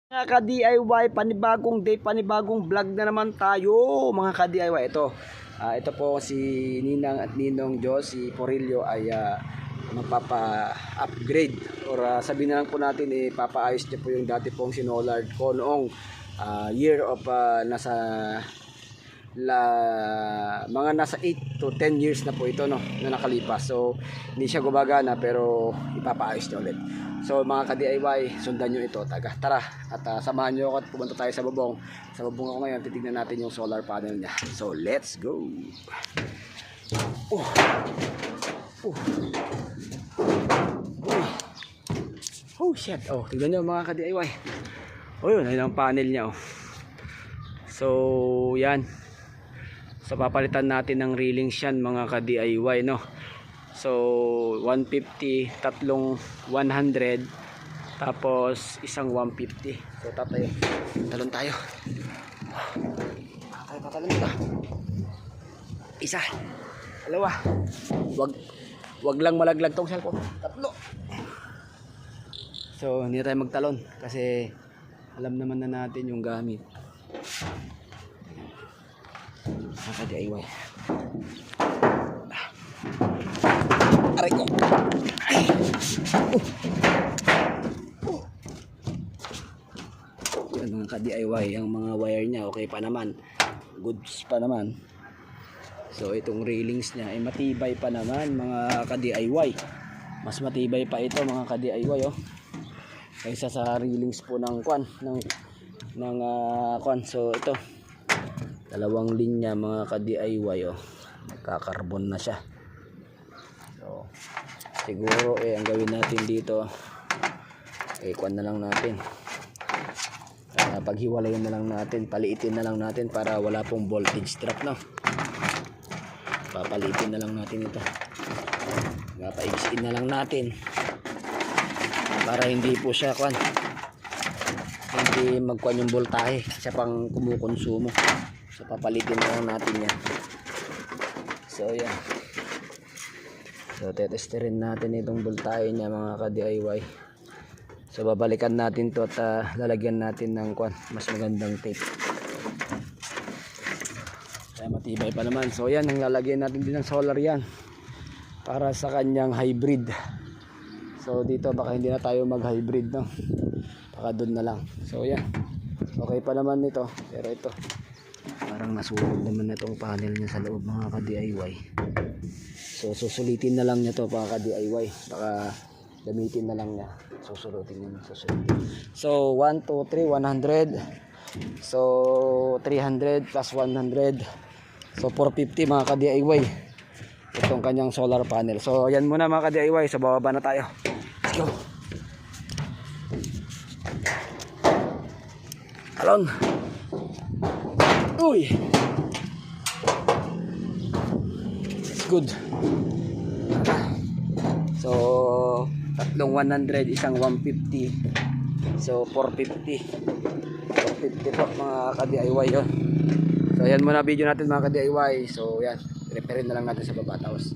Mga ka-DIY, panibagong day, panibagong vlog na naman tayo mga ka-DIY. Ito po si Ninang at Ninong Diyos, si Porillo ay magpapa-upgrade or sabihin na lang po natin papaayos niya po yung dati pong sinolard ko noong year of mga nasa 8 to 10 years na po ito na nakalipas. So hindi siya gumagana pero ipapaayos niya ulit. So mga ka-DIY, sundan nyo ito. Tara at samahan nyo ako at pumunta tayo sa bubong. Sa bubong ako ngayon, titignan natin yung solar panel niya. So let's go. Oh shit. Tignan nyo mga ka-DIY. Yun, ayun ang panel niya. So yan. So papalitan natin ng railings yan mga ka-DIY, no. So 150, tatlong 100, tapos isang 150. So talon tayo. Patalon ito. Isa, dalawa. Wag lang malaglag tong cellphone. Tatlo. So hindi tayo magtalon kasi alam naman na natin yung gamit. Ka-DIY. Aray ko. Yan mga ka-DIY, ang mga wire niya okay pa naman, goods pa naman. So itong railings niya ay matibay pa naman mga ka-DIY. Mas matibay pa ito mga ka-DIY kaysa sa railings po ng kwan. So ito dalawang linya mga ka-DIY nagkakarbon na siya. So siguro ang gawin natin dito kwan na lang natin, paghiwalayin na lang natin, paliitin na lang natin para wala pong voltage drop, no. Papaliitin na lang natin ito, paigsiin na lang natin para hindi po siya hindi magkwan yung voltahe, siya pang kumukonsumo. So papalitin na lang natin yan. So yan. So tetesterin natin itong voltahe niya mga ka-DIY. So babalikan natin to at lalagyan natin ng mas magandang tape. Kaya matibay pa naman. So yan, ang lalagyan natin din ng solar yan para sa kanyang hybrid. So dito baka hindi na tayo mag-hybrid, no. Baka doon na lang. So yan. Okay pa naman ito. Pero ito parang nasunog naman na itong panel niya sa loob mga ka-DIY. So susulitin na lang niya to mga ka-DIY. Baka gamitin na lang niya. Susulitin. So 1, 2, 3, 100. So 300 plus 100. So 450 mga ka-DIY. Itong kanyang solar panel. So yan muna mga ka-DIY. So bababa na tayo. Let's go. Alon. Uy. It's good. So tatlong 100, isang 150. So 450 po mga ka-DIY yun. So yan muna video natin mga ka-DIY. So yan, repair na lang natin sa baba, tapos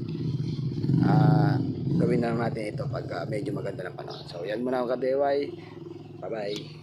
gawin na lang natin ito pag medyo maganda ng panahon. So yan muna mga ka-DIY. Bye bye.